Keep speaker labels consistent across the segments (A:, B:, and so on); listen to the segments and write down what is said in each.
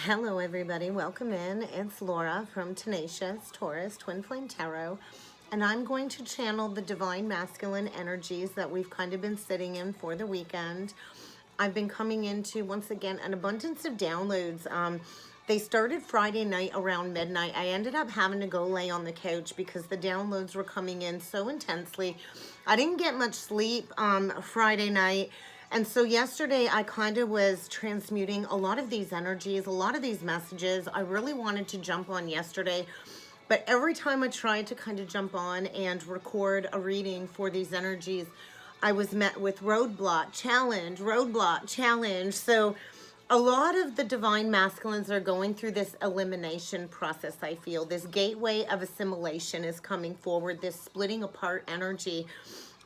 A: Hello everybody, welcome in. It's Laura from Tenacious Taurus Twin Flame Tarot, and I'm going to channel the divine masculine energies that we've kind of been sitting in for the weekend. I've been coming into, once again, an abundance of downloads. They started Friday night around midnight. I ended up having to go lay on the couch because the downloads were coming in so intensely. I didn't get much sleep Friday night. And so yesterday I kind of was transmuting a lot of these energies, a lot of these messages. I really wanted to jump on yesterday, but every time I tried to kind of jump on and record a reading for these energies, I was met with roadblock, challenge. So a lot of the divine masculines are going through this elimination process, I feel. This gateway of assimilation is coming forward, this splitting apart energy.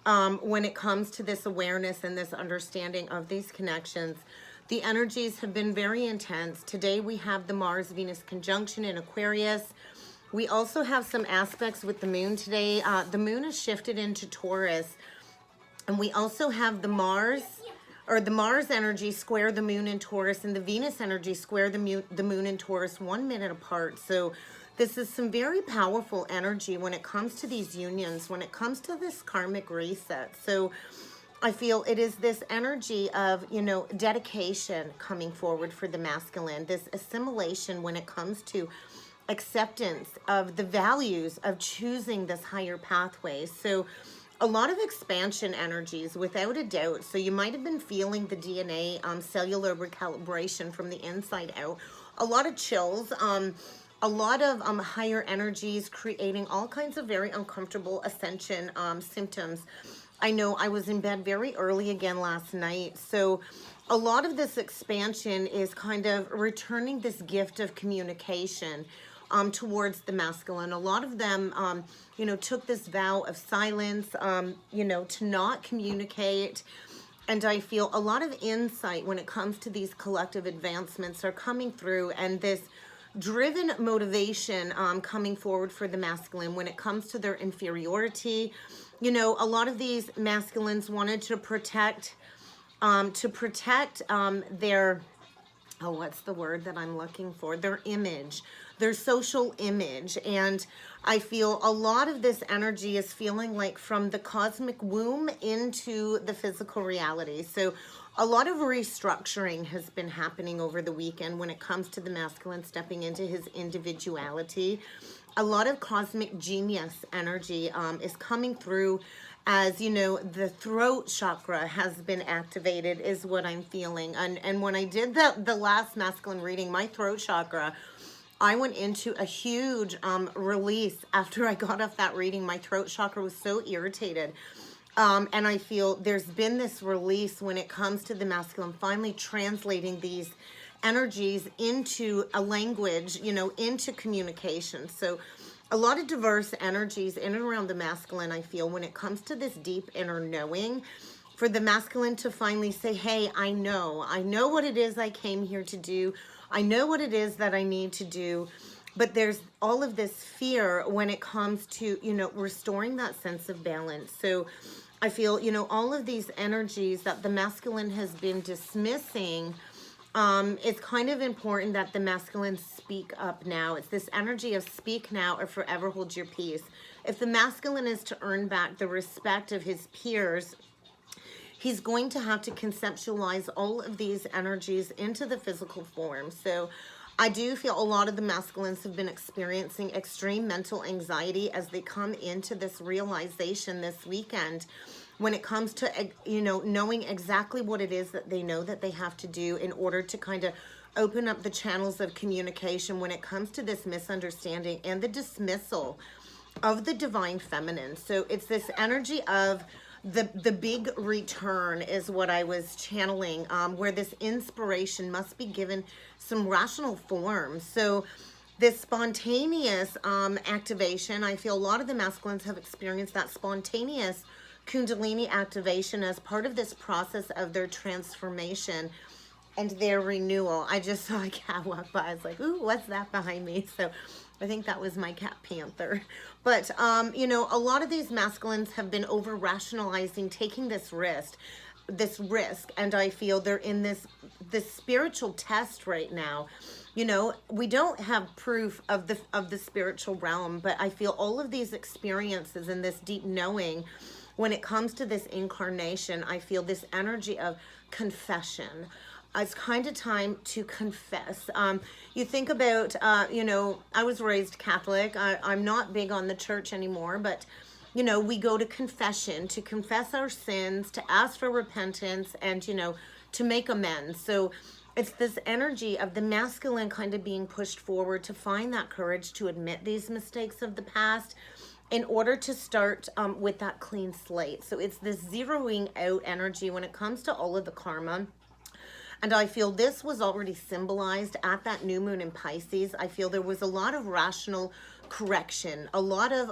A: When it comes to this awareness and this understanding of these connections, the energies have been very intense. Today we have the Mars-Venus conjunction in Aquarius. We also have some aspects with the moon today. The moon is shifted into Taurus. And we also have the Mars energy square the moon in Taurus, and the Venus energy square the moon in Taurus 1 minute apart. So this is some very powerful energy when it comes to these unions, when it comes to this karmic reset. So I feel it is this energy of, dedication coming forward for the masculine, this assimilation when it comes to acceptance of the values of choosing this higher pathway. So a lot of expansion energies, without a doubt. So you might have been feeling the DNA cellular recalibration from the inside out. A lot of chills, a lot of higher energies creating all kinds of very uncomfortable ascension symptoms. I know I was in bed very early again last night. So a lot of this expansion is kind of returning this gift of communication towards the masculine. A lot of them, took this vow of silence, to not communicate. And I feel a lot of insight when it comes to these collective advancements are coming through, and this driven motivation coming forward for the masculine when it comes to their inferiority. A lot of these masculines wanted to protect their, what's the word that I'm looking for? Their image, their social image. And I feel a lot of this energy is feeling like from the cosmic womb into the physical reality. So a lot of restructuring has been happening over the weekend when it comes to the masculine stepping into his individuality. A lot of cosmic genius energy is coming through as, the throat chakra has been activated is what I'm feeling. And when I did the last masculine reading, my throat chakra, I went into a huge release after I got off that reading. My throat chakra was so irritated. And I feel there's been this release when it comes to the masculine, finally translating these energies into a language, into communication. So a lot of diverse energies in and around the masculine, I feel, when it comes to this deep inner knowing, for the masculine to finally say, hey, I know what it is I came here to do. I know what it is that I need to do. But there's all of this fear when it comes to, restoring that sense of balance. So I feel, all of these energies that the masculine has been dismissing, it's kind of important that the masculine speak up now. It's this energy of speak now or forever hold your peace. If the masculine is to earn back the respect of his peers, he's going to have to conceptualize all of these energies into the physical form. So I do feel a lot of the masculines have been experiencing extreme mental anxiety as they come into this realization this weekend when it comes to, knowing exactly what it is that they know that they have to do in order to kind of open up the channels of communication when it comes to this misunderstanding and the dismissal of the divine feminine. So it's this energy of the big return is what I was channeling, where this inspiration must be given some rational form. So this spontaneous activation, I feel a lot of the masculines have experienced that spontaneous Kundalini activation as part of this process of their transformation and their renewal. I just saw a cat walk by. I was like, ooh, what's that behind me? So I think that was my cat Panther. But, a lot of these masculines have been over-rationalizing, taking this risk. this risk, and I feel they're in this spiritual test right now. You know, we don't have proof of the spiritual realm, but I feel all of these experiences and this deep knowing, when it comes to this incarnation, I feel this energy of confession. It's kind of time to confess. You think about, you know, I was raised Catholic. I'm not big on the church anymore, but you know, we go to confession to confess our sins, to ask for repentance, and, you know, to make amends. So it's this energy of the masculine kind of being pushed forward to find that courage to admit these mistakes of the past in order to start with that clean slate. So it's this zeroing out energy when it comes to all of the karma. And I feel this was already symbolized at that new moon in Pisces. I feel there was a lot of rational correction, a lot of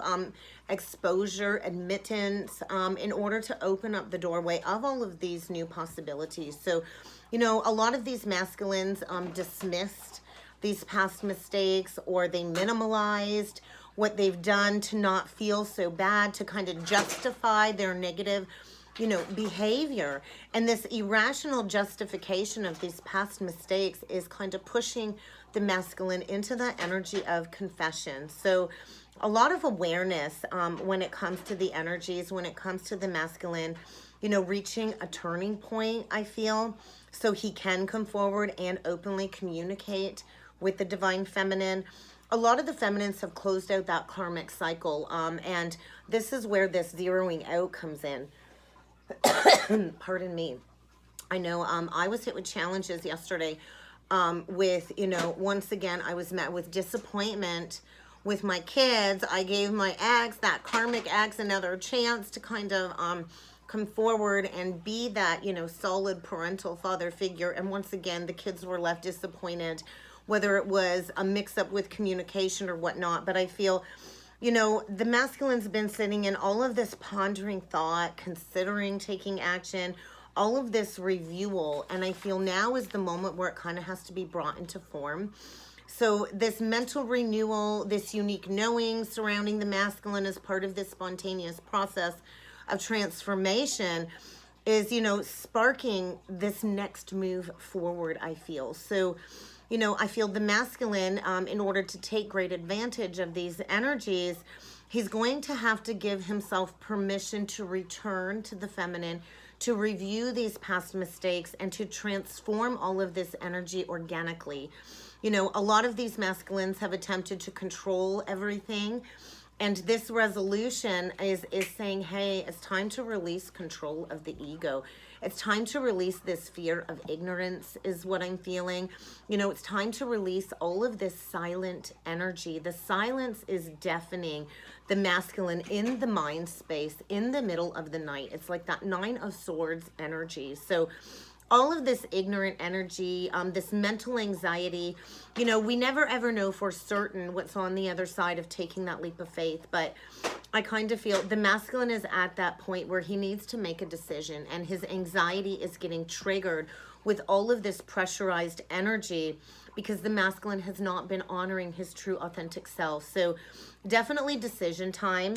A: exposure, admittance, in order to open up the doorway of all of these new possibilities. So, you know, a lot of these masculines dismissed these past mistakes, or they minimalized what they've done to not feel so bad, to kind of justify their negative, you know, behavior. And this irrational justification of these past mistakes is kind of pushing the masculine into that energy of confession. So a lot of awareness when it comes to the energies, when it comes to the masculine, you know, reaching a turning point, I feel, so he can come forward and openly communicate with the divine feminine. A lot of the feminines have closed out that karmic cycle, and this is where this zeroing out comes in. Pardon me. I know I was hit with challenges yesterday with, you know, once again, I was met with disappointment with my kids. I gave my ex, that karmic ex, another chance to kind of come forward and be that, you know, solid parental father figure. And once again, the kids were left disappointed, whether it was a mix-up with communication or whatnot. But I feel, you know, the masculine's been sitting in all of this pondering thought, considering taking action, all of this reviewal, and I feel now is the moment where it kind of has to be brought into form. So this mental renewal, this unique knowing surrounding the masculine as part of this spontaneous process of transformation is, you know, sparking this next move forward, I feel. So, you know, I feel the masculine, in order to take great advantage of these energies, he's going to have to give himself permission to return to the feminine, to review these past mistakes, and to transform all of this energy organically. You know, a lot of these masculines have attempted to control everything, and this resolution is saying, hey, it's time to release control of the ego. It's time to release this fear of ignorance, is what I'm feeling. You know, it's time to release all of this silent energy. The silence is deafening the masculine in the mind space, in the middle of the night. It's like that Nine of Swords energy. So all of this ignorant energy, this mental anxiety, you know, we never ever know for certain what's on the other side of taking that leap of faith. But I kind of feel the masculine is at that point where he needs to make a decision, and his anxiety is getting triggered with all of this pressurized energy because the masculine has not been honoring his true authentic self. So definitely decision time.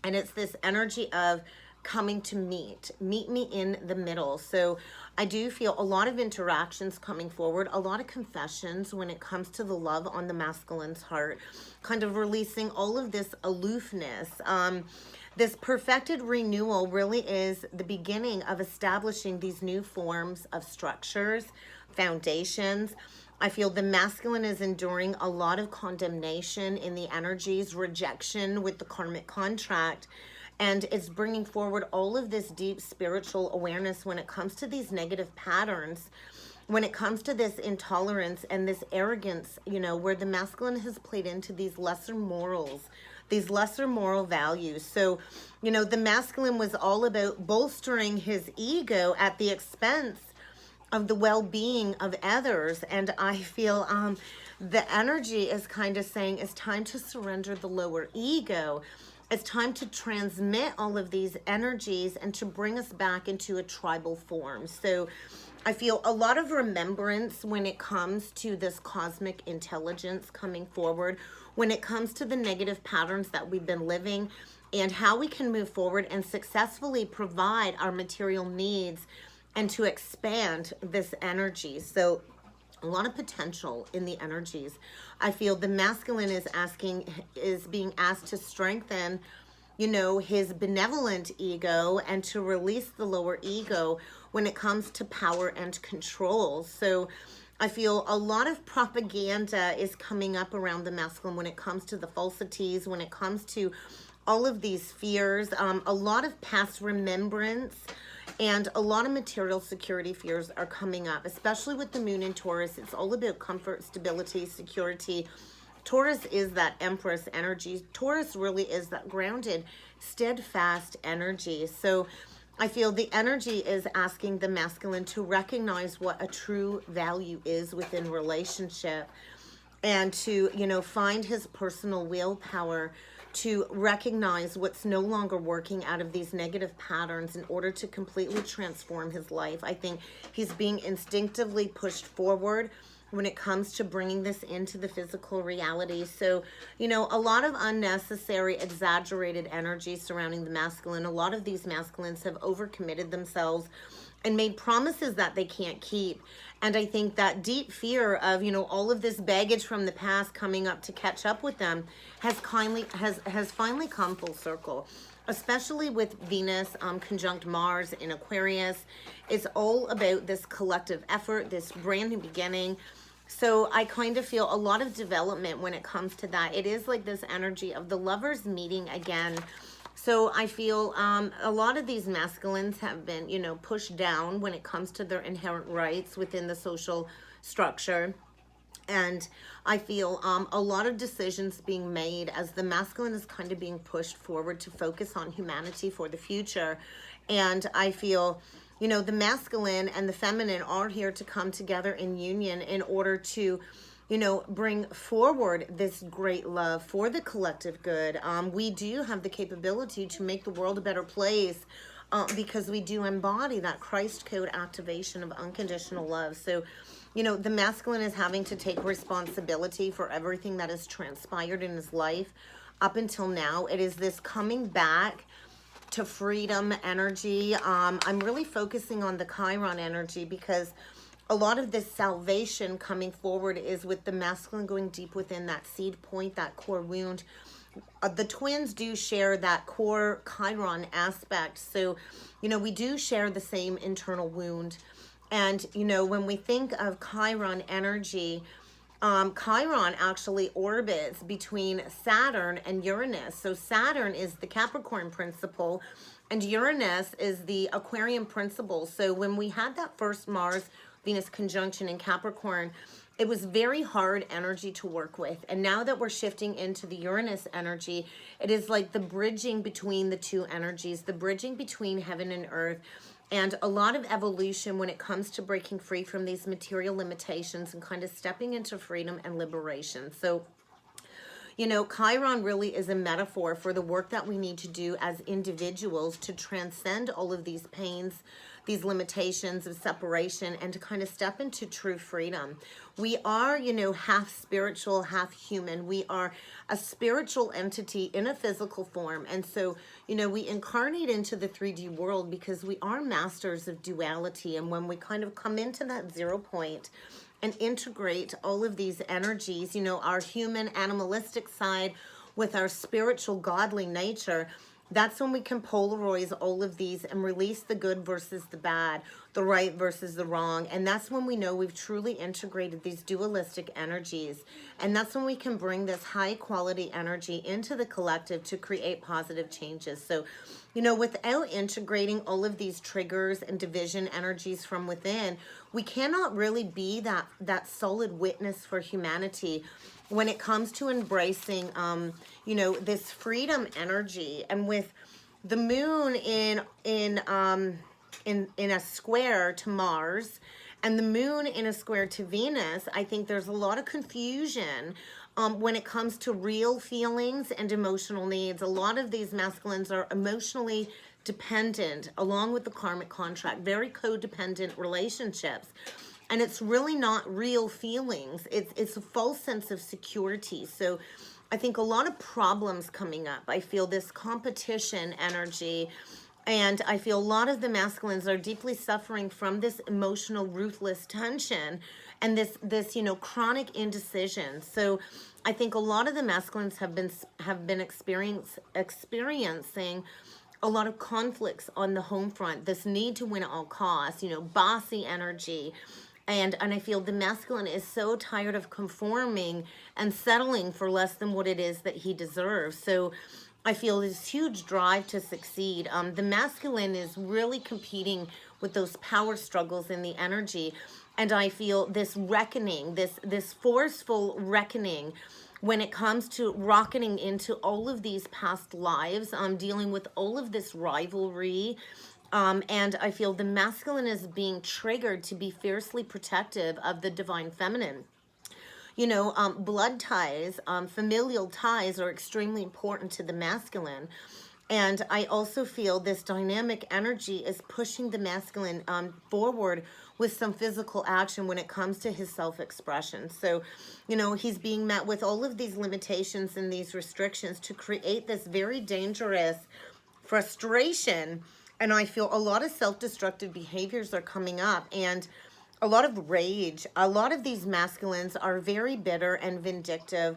A: And it's this energy of coming to meet me in the middle. So I do feel a lot of interactions coming forward, a lot of confessions when it comes to the love on the masculine's heart, kind of releasing all of this aloofness. This perfected renewal really is the beginning of establishing these new forms of structures, foundations. I feel the masculine is enduring a lot of condemnation in the energies, rejection with the karmic contract. And it's bringing forward all of this deep spiritual awareness when it comes to these negative patterns, when it comes to this intolerance and this arrogance, you know, where the masculine has played into these lesser morals, these lesser moral values. So, you know, the masculine was all about bolstering his ego at the expense of the well-being of others. And I feel the energy is kind of saying it's time to surrender the lower ego. It's time to transmit all of these energies and to bring us back into a tribal form. So I feel a lot of remembrance when it comes to this cosmic intelligence coming forward, when it comes to the negative patterns that we've been living and how we can move forward and successfully provide our material needs and to expand this energy. So a lot of potential in the energies. I feel the masculine is being asked to strengthen, you know, his benevolent ego and to release the lower ego when it comes to power and control. So I feel a lot of propaganda is coming up around the masculine when it comes to the falsities, when it comes to all of these fears, a lot of past remembrance, and a lot of material security fears are coming up, especially with the moon in Taurus. It's all about comfort, stability, security. Taurus is that Empress energy. Taurus really is that grounded, steadfast energy. So I feel the energy is asking the masculine to recognize what a true value is within relationship, and to, you know, find his personal willpower to recognize what's no longer working out of these negative patterns in order to completely transform his life. I think he's being instinctively pushed forward when it comes to bringing this into the physical reality. So, you know, a lot of unnecessary, exaggerated energy surrounding the masculine. A lot of these masculines have overcommitted themselves and made promises that they can't keep. And I think that deep fear of, you know, all of this baggage from the past coming up to catch up with them has finally come full circle, especially with Venus conjunct Mars in Aquarius. It's all about this collective effort, this brand new beginning. So I kind of feel a lot of development when it comes to that. It is like this energy of the lovers meeting again. So I feel a lot of these masculines have been, you know, pushed down when it comes to their inherent rights within the social structure. And I feel a lot of decisions being made as the masculine is kind of being pushed forward to focus on humanity for the future. And I feel, you know, the masculine and the feminine are here to come together in union in order to, you know, bring forward this great love for the collective good. We do have the capability to make the world a better place because we do embody that Christ code activation of unconditional love. So, you know, the masculine is having to take responsibility for everything that has transpired in his life up until now. It is this coming back to freedom energy. I'm really focusing on the Chiron energy because a lot of this salvation coming forward is with the masculine going deep within that seed point, that core wound. The twins do share that core Chiron aspect. So, you know, we do share the same internal wound. And, you know, when we think of Chiron energy, Chiron actually orbits between Saturn and Uranus. So Saturn is the Capricorn principle and Uranus is the Aquarian principle. So when we had that first Mars-Venus conjunction in Capricorn, it was very hard energy to work with. And now that we're shifting into the Uranus energy, it is like the bridging between the two energies, the bridging between heaven and earth, and a lot of evolution when it comes to breaking free from these material limitations and kind of stepping into freedom and liberation. So, you know, Chiron really is a metaphor for the work that we need to do as individuals to transcend all of these pains, these limitations of separation, and to kind of step into true freedom. We are, you know, half spiritual, half human. We are a spiritual entity in a physical form. And so, you know, we incarnate into the 3D world because we are masters of duality. And when we kind of come into that 0 point and integrate all of these energies, you know, our human animalistic side with our spiritual godly nature, that's when we can polarize all of these and release the good versus the bad, the right versus the wrong. And that's when we know we've truly integrated these dualistic energies. And that's when we can bring this high quality energy into the collective to create positive changes. So, you know, without integrating all of these triggers and division energies from within, we cannot really be that solid witness for humanity when it comes to embracing, you know, this freedom energy. And with the moon in a square to Mars and the moon in a square to Venus, I think there's a lot of confusion when it comes to real feelings and emotional needs. A lot of these masculines are emotionally dependent, along with the karmic contract, very codependent relationships. And it's really not real feelings. It's a false sense of security. So, I think a lot of problems coming up. I feel this competition energy, and I feel a lot of the masculines are deeply suffering from this emotional ruthless tension and this chronic indecision. So I think a lot of the masculines have been experiencing a lot of conflicts on the home front, this need to win at all costs, bossy energy. And I feel the masculine is so tired of conforming and settling for less than what it is that he deserves. So I feel this huge drive to succeed. The masculine is really competing with those power struggles in the energy. And I feel this reckoning, this forceful reckoning when it comes to rocketing into all of these past lives, dealing with all of this rivalry. And I feel the masculine is being triggered to be fiercely protective of the divine feminine. Blood ties, familial ties are extremely important to the masculine. And I also feel this dynamic energy is pushing the masculine forward with some physical action when it comes to his self-expression. So, he's being met with all of these limitations and these restrictions to create this very dangerous frustration. And I feel a lot of self-destructive behaviors are coming up, and a lot of rage. A lot of these masculines are very bitter and vindictive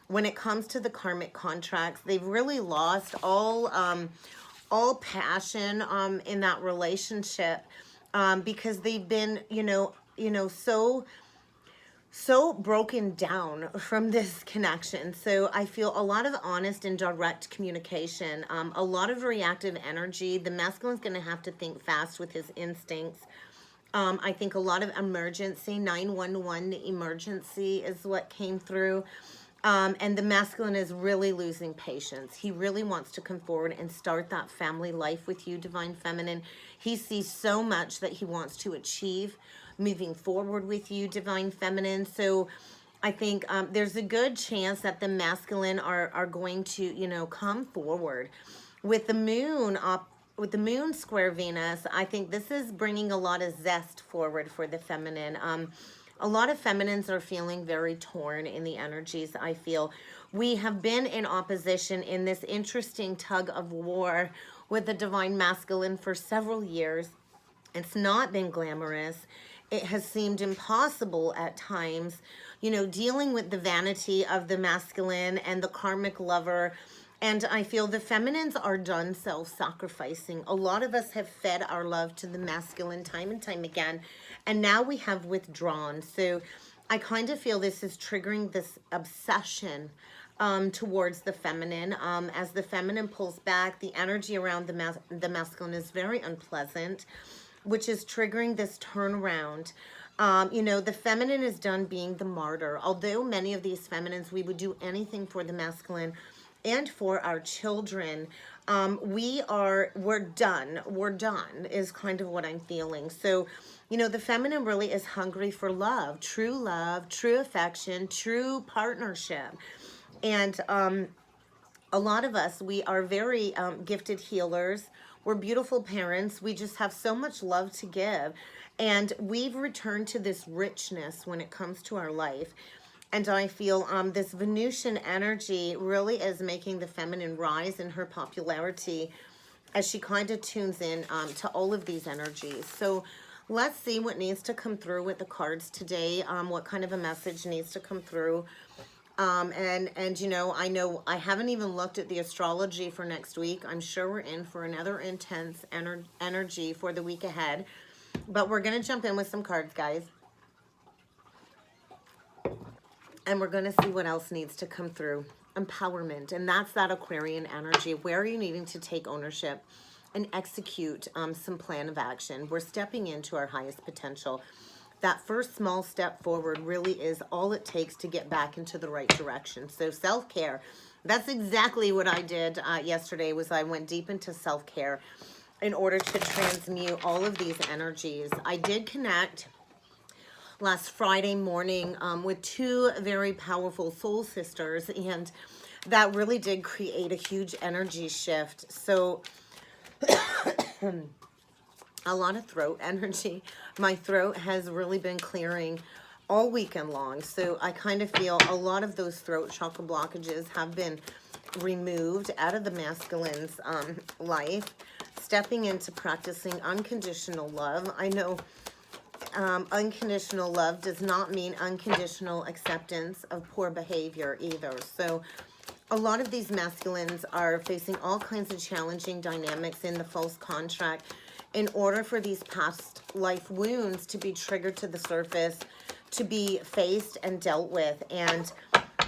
A: when it comes to the karmic contracts. They've really lost all passion in that relationship, because they've been so broken down from this connection. So I feel a lot of honest and direct communication, a lot of reactive energy. The masculine's going to have to think fast with his instincts. I think a lot of emergency, 911 emergency is what came through. And the masculine is really losing patience. He really wants to come forward and start that family life with you, divine feminine. He sees so much that he wants to achieve moving forward with you, divine feminine. So I think there's a good chance that the masculine are going to, come forward. With the moon square Venus, I think this is bringing a lot of zest forward for the feminine. A lot of feminines are feeling very torn in the energies, I feel. We have been in opposition in this interesting tug of war with the divine masculine for several years. It's not been glamorous. It has seemed impossible at times, dealing with the vanity of the masculine and the karmic lover. And I feel the feminines are done self-sacrificing. A lot of us have fed our love to the masculine time and time again, and now we have withdrawn. So I kind of feel this is triggering this obsession towards the feminine. As the feminine pulls back, the energy around the masculine is very unpleasant, which is triggering this turnaround. The feminine is done being the martyr. Although many of these feminines, we would do anything for the masculine and for our children, we're done is kind of what I'm feeling. So, the feminine really is hungry for love, true affection, true partnership. And a lot of us, we are very gifted healers. We're beautiful parents. We just have so much love to give. And we've returned to this richness when it comes to our life. And I feel this Venusian energy really is making the feminine rise in her popularity as she kind of tunes in to all of these energies. So let's see what needs to come through with the cards today, what kind of a message needs to come through. And I know I haven't even looked at the astrology for next week. I'm sure we're in for another intense energy for the week ahead. But we're going to jump in with some cards, guys. And we're going to see what else needs to come through. Empowerment. And that's that Aquarian energy. Where are you needing to take ownership and execute some plan of action? We're stepping into our highest potential. That first small step forward really is all it takes to get back into the right direction. So self-care. That's exactly what I did yesterday, was I went deep into self-care in order to transmute all of these energies. I did connect last Friday morning with two very powerful soul sisters, and that really did create a huge energy shift. So a lot of throat energy. My throat has really been clearing. all weekend long. So I kind of feel a lot of those throat chakra blockages have been removed out of the masculine's life, stepping into practicing unconditional love. I know unconditional love does not mean unconditional acceptance of poor behavior either. So a lot of these masculines are facing all kinds of challenging dynamics in the false contract in order for these past life wounds to be triggered to the surface, to be faced and dealt with. And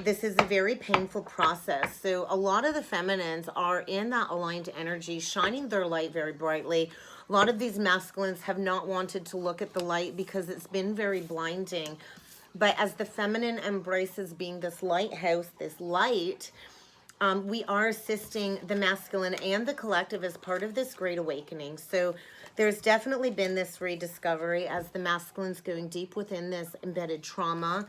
A: this is a very painful process. So a lot of the feminines are in that aligned energy, shining their light very brightly. A lot of these masculines have not wanted to look at the light because it's been very blinding. But as the feminine embraces being this lighthouse, this light, we are assisting the masculine and the collective as part of this great awakening. So there's definitely been this rediscovery as the masculine's going deep within this embedded trauma,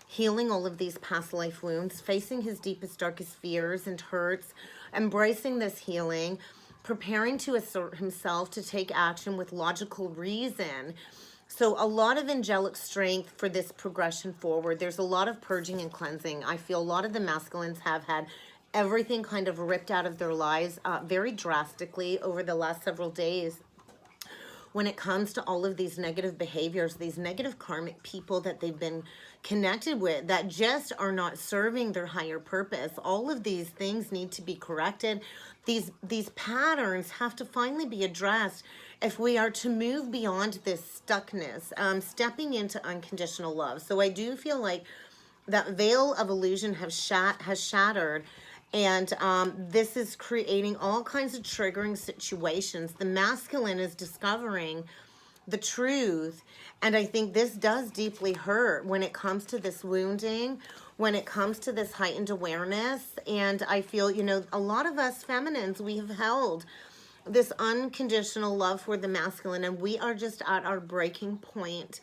A: healing all of these past life wounds, facing his deepest, darkest fears and hurts, embracing this healing, preparing to assert himself to take action with logical reason. So a lot of angelic strength for this progression forward. There's a lot of purging and cleansing. I feel a lot of the masculines have had everything kind of ripped out of their lives very drastically over the last several days when it comes to all of these negative behaviors, these negative karmic people that they've been connected with that just are not serving their higher purpose. All of these things need to be corrected. These patterns have to finally be addressed if we are to move beyond this stuckness, stepping into unconditional love. So I do feel like that veil of illusion has shattered. And this is creating all kinds of triggering situations. The masculine is discovering the truth. And I think this does deeply hurt when it comes to this wounding, when it comes to this heightened awareness. And I feel, you know, a lot of us feminines, we have held this unconditional love for the masculine, and we are just at our breaking point.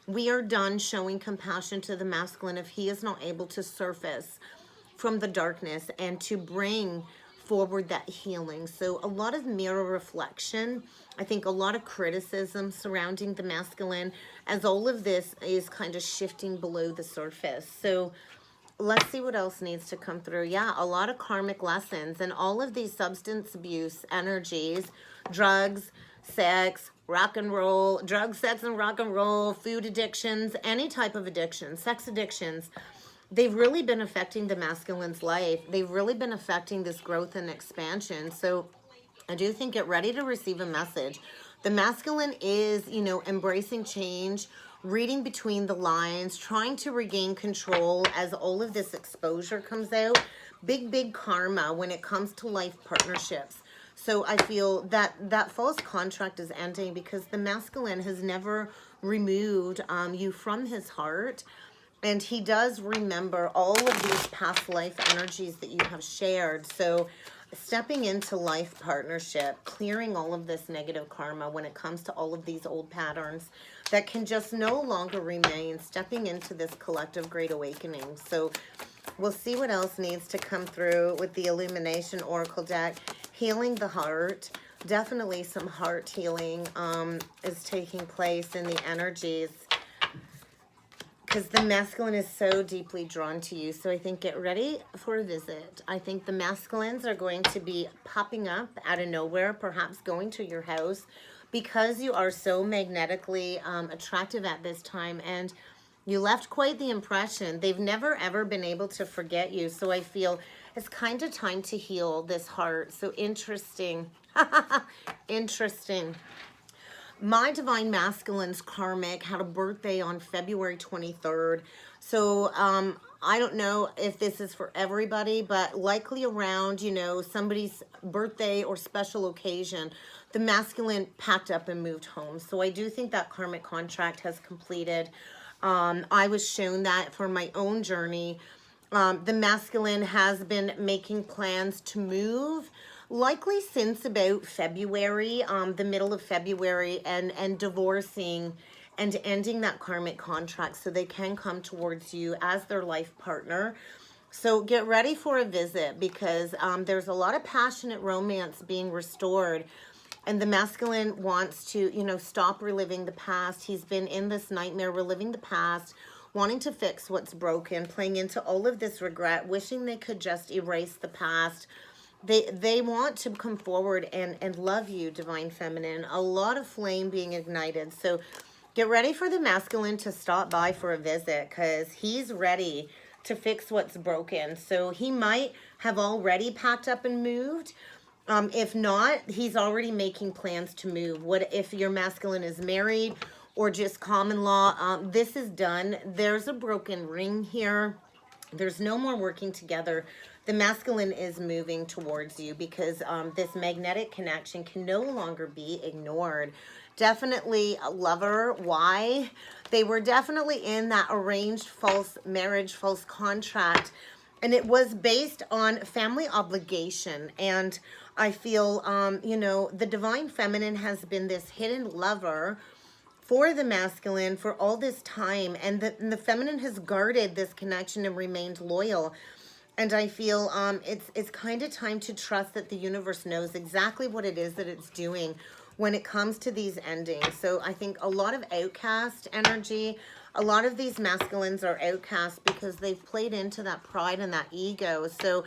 A: We are done showing compassion to the masculine if he is not able to surface from the darkness and to bring forward that healing. So a lot of mirror reflection, I think a lot of criticism surrounding the masculine as all of this is kind of shifting below the surface. So let's see what else needs to come through. Yeah, a lot of karmic lessons and all of these substance abuse energies, drugs, sex, rock and roll, drugs, sex and rock and roll, food addictions, any type of addiction, sex addictions. They've really been affecting the masculine's life. They've really been affecting this growth and expansion. So I do think get ready to receive a message. The masculine is, you know, embracing change, reading between the lines, trying to regain control as all of this exposure comes out. Big karma when it comes to life partnerships. So I feel that that false contract is ending because the masculine has never removed you from his heart. And he does remember all of these past life energies that you have shared. So stepping into life partnership, clearing all of this negative karma when it comes to all of these old patterns that can just no longer remain, stepping into this collective great awakening. So we'll see what else needs to come through with the Illumination Oracle deck. Healing the heart. Definitely some heart healing is taking place in the energies, because the masculine is so deeply drawn to you. So I think get ready for a visit. I think the masculines are going to be popping up out of nowhere, perhaps going to your house, because you are so magnetically attractive at this time. And you left quite the impression. They've never, ever been able to forget you. So I feel it's kind of time to heal this heart. So interesting. Interesting. My divine masculine's karmic had a birthday on February 23rd. So I don't know if this is for everybody, but likely around, you know, somebody's birthday or special occasion, the masculine packed up and moved home. So I do think that karmic contract has completed. I was shown that for my own journey. The masculine has been making plans to move, likely since about February, the middle of February, and divorcing and ending that karmic contract so they can come towards you as their life partner. So get ready for a visit, because there's a lot of passionate romance being restored. And the masculine wants to, you know, stop reliving the past. He's been in this nightmare, reliving the past, wanting to fix what's broken, playing into all of this regret, wishing they could just erase the past. They want to come forward and love you, Divine Feminine. A lot of flame being ignited. So get ready for the masculine to stop by for a visit, because he's ready to fix what's broken. So he might have already packed up and moved. If not, he's already making plans to move. What if your masculine is married or just common law? This is done. There's a broken ring here. There's no more working together. The masculine is moving towards you, because this magnetic connection can no longer be ignored. Definitely a lover. Why? They were definitely in that arranged false marriage, false contract. And it was based on family obligation. And I feel, you know, the Divine Feminine has been this hidden lover for the masculine for all this time. And the feminine has guarded this connection and remained loyal. And I feel it's kind of time to trust that the universe knows exactly what it is that it's doing when it comes to these endings. So I think a lot of outcast energy, a lot of these masculines are outcast because they've played into that pride and that ego. So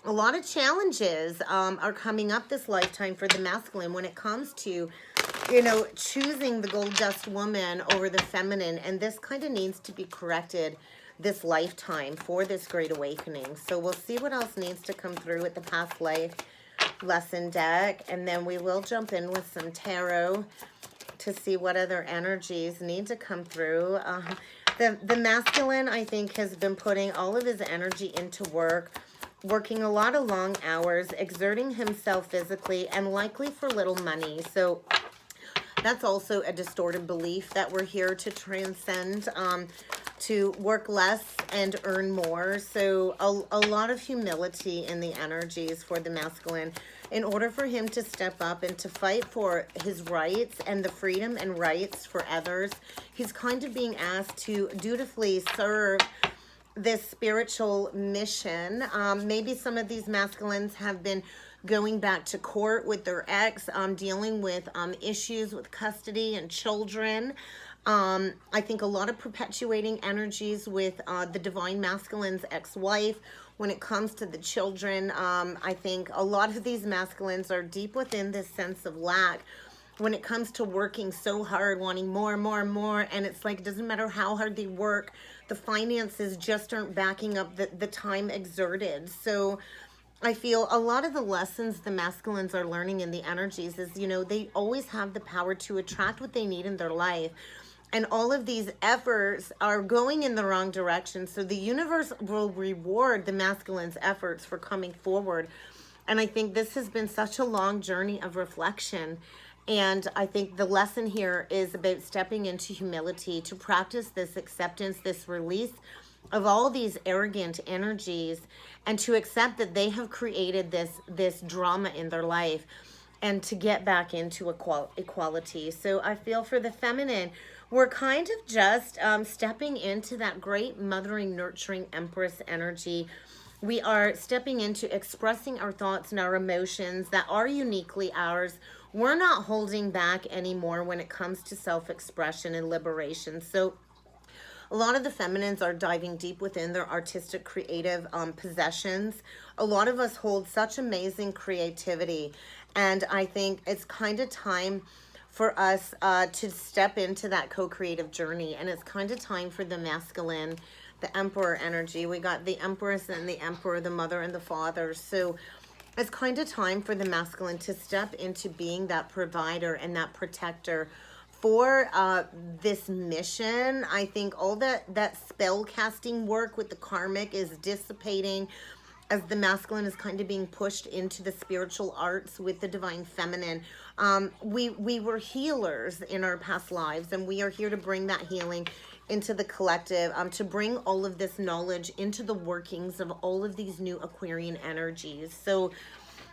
A: a lot of challenges are coming up this lifetime for the masculine when it comes to, you know, choosing the gold dust woman over the feminine. And this kind of needs to be corrected this lifetime for this great awakening. So we'll see what else needs to come through with the past life lesson deck, and then we will jump in with some tarot to see what other energies need to come through. The masculine, I think, has been putting all of his energy into work, working a lot of long hours, exerting himself physically, and likely for little money. So that's also a distorted belief that we're here to transcend, to work less and earn more. So a lot of humility in the energies for the masculine in order for him to step up and to fight for his rights and the freedom and rights for others. He's kind of being asked to dutifully serve this spiritual mission. Maybe some of these masculines have been going back to court with their ex, dealing with issues with custody and children. I think a lot of perpetuating energies with the Divine Masculine's ex-wife when it comes to the children. I think a lot of these masculines are deep within this sense of lack when it comes to working so hard, wanting more and more and more. And it's like, it doesn't matter how hard they work, the finances just aren't backing up the time exerted. So I feel a lot of the lessons the masculines are learning in the energies is, you know, they always have the power to attract what they need in their life. And all of these efforts are going in the wrong direction. So the universe will reward the masculine's efforts for coming forward. And I think this has been such a long journey of reflection. And I think the lesson here is about stepping into humility to practice this acceptance, this release of all these arrogant energies, and to accept that they have created this drama in their life, and to get back into equality. So I feel for the feminine, we're kind of just stepping into that great mothering, nurturing Empress energy. We are stepping into expressing our thoughts and our emotions that are uniquely ours. We're not holding back anymore when it comes to self-expression and liberation. So a lot of the feminines are diving deep within their artistic, creative possessions. A lot of us hold such amazing creativity. And I think it's kind of time for us to step into that co-creative journey. And it's kind of time for the masculine, the Emperor energy. We got the Empress and the Emperor, the mother and the father. So it's kind of time for the masculine to step into being that provider and that protector for this mission. I think all that spell casting work with the karmic is dissipating as the masculine is kind of being pushed into the spiritual arts with the Divine Feminine. We were healers in our past lives, and we are here to bring that healing into the collective, to bring all of this knowledge into the workings of all of these new Aquarian energies. So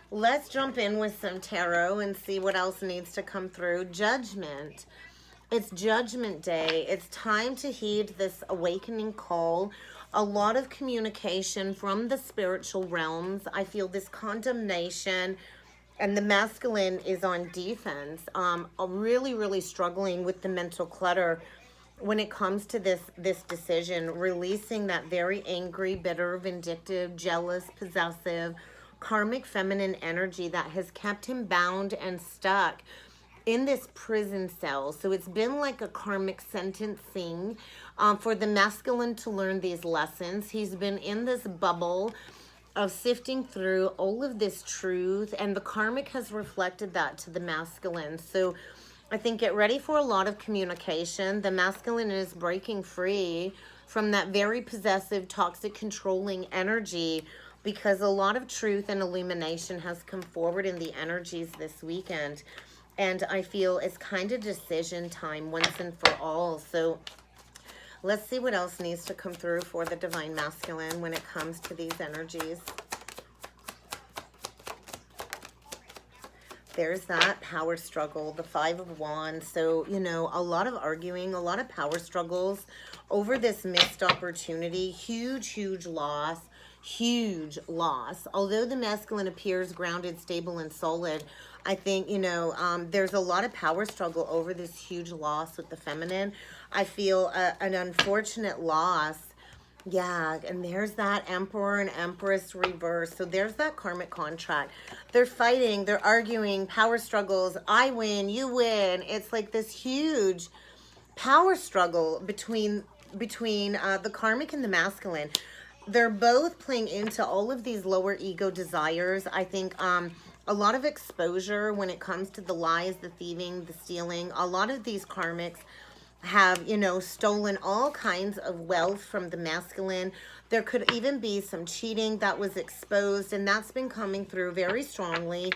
A: let's jump in with some tarot and see what else needs to come through. Judgment. It's Judgment Day. It's time to heed this awakening call. A lot of communication from the spiritual realms. I feel this condemnation, and the masculine is on defense. Really, really struggling with the mental clutter when it comes to this decision, releasing that very angry, bitter, vindictive, jealous, possessive, karmic feminine energy that has kept him bound and stuck in this prison cell. So it's been like a karmic sentencing for the masculine to learn these lessons. He's been in this bubble of sifting through all of this truth, and the karmic has reflected that to the masculine. So I think get ready for a lot of communication. The masculine is breaking free from that very possessive, toxic, controlling energy, because a lot of truth and illumination has come forward in the energies this weekend. And I feel it's kind of decision time once and for all. So let's see what else needs to come through for the divine masculine when it comes to these energies. There's that power struggle, the Five of Wands. So, you know, a lot of arguing, a lot of power struggles over this missed opportunity. Huge, huge loss. Huge loss. Although the masculine appears grounded, stable, and solid, I think, you know, there's a lot of power struggle over this huge loss with the feminine. I feel an unfortunate loss. Yeah, and there's that Emperor and Empress reverse. So there's that karmic contract. They're fighting, they're arguing, power struggles. I win, you win. It's like this huge power struggle between the karmic and the masculine. They're both playing into all of these lower ego desires. I think a lot of exposure when it comes to the lies, the thieving, the stealing. A lot of these karmics have, you know, stolen all kinds of wealth from the masculine. There could even be some cheating that was exposed, and that's been coming through very strongly.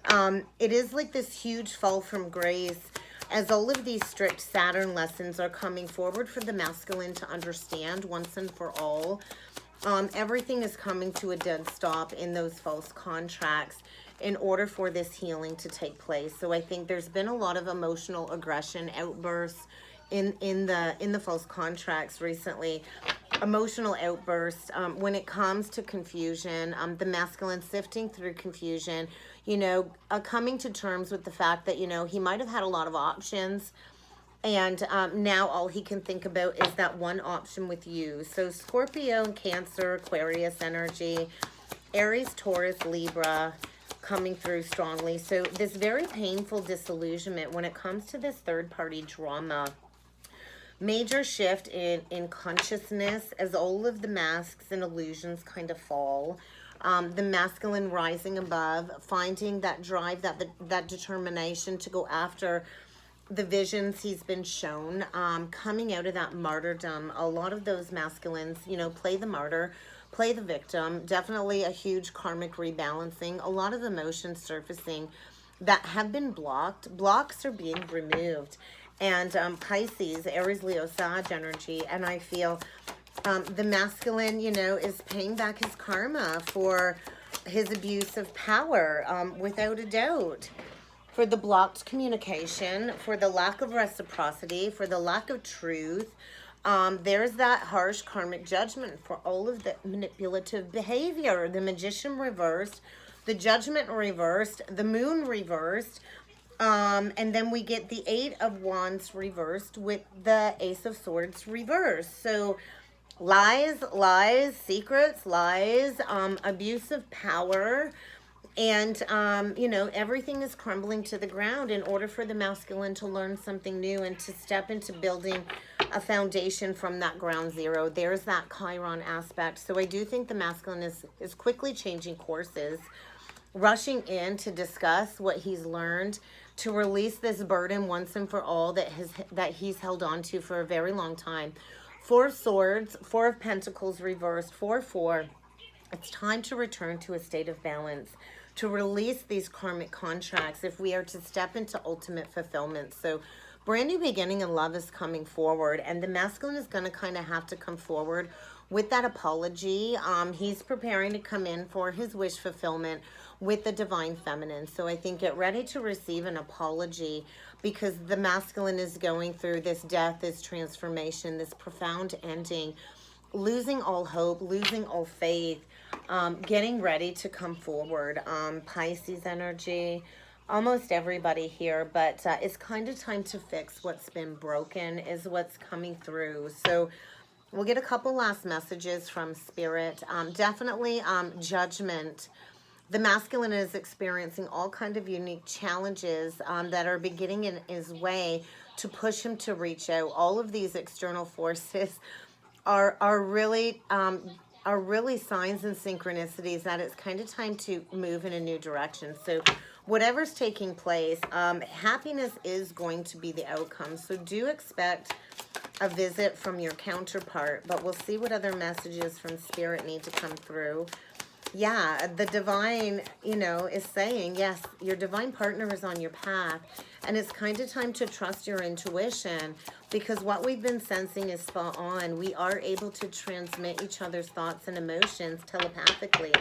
A: It is like this huge fall from grace, as all of these strict Saturn lessons are coming forward for the masculine to understand once and for all. Everything is coming to a dead stop in those false contracts in order for this healing to take place. So I think there's been a lot of emotional aggression outbursts in the false contracts recently. Emotional outbursts when it comes to confusion, the masculine sifting through confusion, you know, coming to terms with the fact that, you know, he might have had a lot of options, and now all he can think about is that one option with you. So Scorpio and Cancer, Aquarius energy, Aries, Taurus, Libra coming through strongly. So this very painful disillusionment when it comes to this third-party drama. Major shift in consciousness as all of the masks and illusions kind of fall. The masculine rising above, finding that drive, that determination to go after the visions he's been shown, coming out of that martyrdom. A lot of those masculines, you know, play the martyr, play the victim. Definitely a huge karmic rebalancing. A lot of emotions surfacing that have been blocked. Blocks are being removed. And Pisces, Aries, Leo, Sag energy. And I feel the masculine, you know, is paying back his karma for his abuse of power, without a doubt. For the blocked communication, for the lack of reciprocity, for the lack of truth. There's that harsh karmic judgment for all of the manipulative behavior. The Magician reversed, the Judgment reversed, the Moon reversed, and then we get the Eight of Wands reversed with the Ace of Swords reversed. So lies, lies, secrets, lies, abuse of power. And, you know, everything is crumbling to the ground in order for the masculine to learn something new and to step into building a foundation from that ground zero. There's that Chiron aspect. So I do think the masculine is quickly changing courses, rushing in to discuss what he's learned, to release this burden once and for all that he's held on to for a very long time. Four of Swords, Four of Pentacles reversed, 4-4. It's time to return to a state of balance, to release these karmic contracts if we are to step into ultimate fulfillment. So brand new beginning in love is coming forward, and the masculine is going to kind of have to come forward with that apology. He's preparing to come in for his wish fulfillment with the divine feminine. So I think get ready to receive an apology, because the masculine is going through this death, this transformation, this profound ending, losing all hope, losing all faith, getting ready to come forward. Pisces energy, almost everybody here, but it's kind of time to fix what's been broken is what's coming through. So we'll get a couple last messages from Spirit. Definitely judgment. The masculine is experiencing all kind of unique challenges that are beginning in his way to push him to reach out. All of these external forces are really signs and synchronicities that it's kind of time to move in a new direction. So whatever's taking place, happiness is going to be the outcome. So do expect a visit from your counterpart, but we'll see what other messages from Spirit need to come through. Yeah, the divine, is saying, yes, your divine partner is on your path. And it's kind of time to trust your intuition, because what we've been sensing is spot on. We are able to transmit each other's thoughts and emotions telepathically.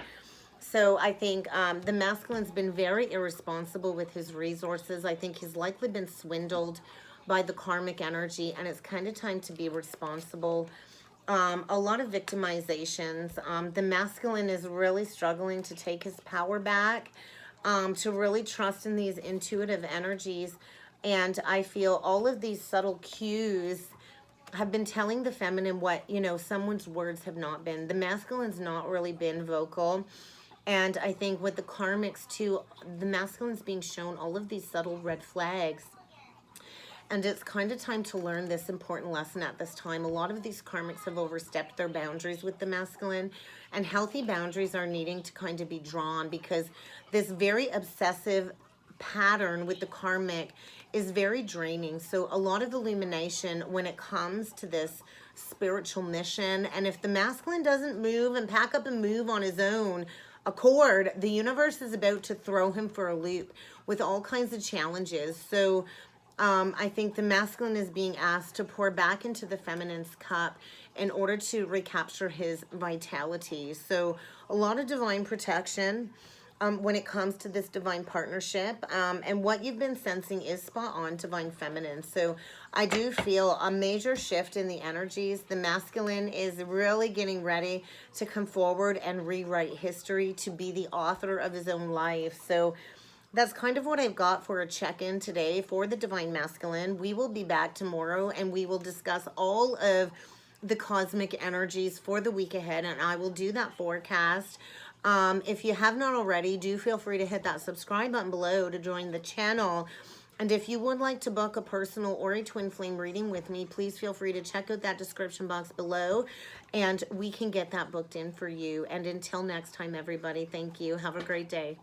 A: So I think the masculine's been very irresponsible with his resources. I think he's likely been swindled by the karmic energy, and it's kind of time to be responsible. A lot of victimizations. The masculine is really struggling to take his power back, to really trust in these intuitive energies. And I feel all of these subtle cues have been telling the feminine what, someone's words have not been. The masculine's not really been vocal. And I think with the karmics too, the masculine's being shown all of these subtle red flags. And it's kind of time to learn this important lesson at this time. A lot of these karmics have overstepped their boundaries with the masculine, and healthy boundaries are needing to kind of be drawn, because this very obsessive pattern with the karmic is very draining. So a lot of illumination when it comes to this spiritual mission. And if the masculine doesn't move and pack up and move on his own accord, the universe is about to throw him for a loop with all kinds of challenges. So I think the masculine is being asked to pour back into the feminine's cup in order to recapture his vitality. So a lot of divine protection when it comes to this divine partnership. And what you've been sensing is spot on, divine feminine. So I do feel a major shift in the energies. The masculine is really getting ready to come forward and rewrite history, to be the author of his own life. So that's kind of what I've got for a check-in today for the divine masculine. We will be back tomorrow, and we will discuss all of the cosmic energies for the week ahead, and I will do that forecast. If you have not already, do feel free to hit that subscribe button below to join the channel. And if you would like to book a personal or a twin flame reading with me, please feel free to check out that description box below, and we can get that booked in for you. And until next time, everybody, thank you. Have a great day.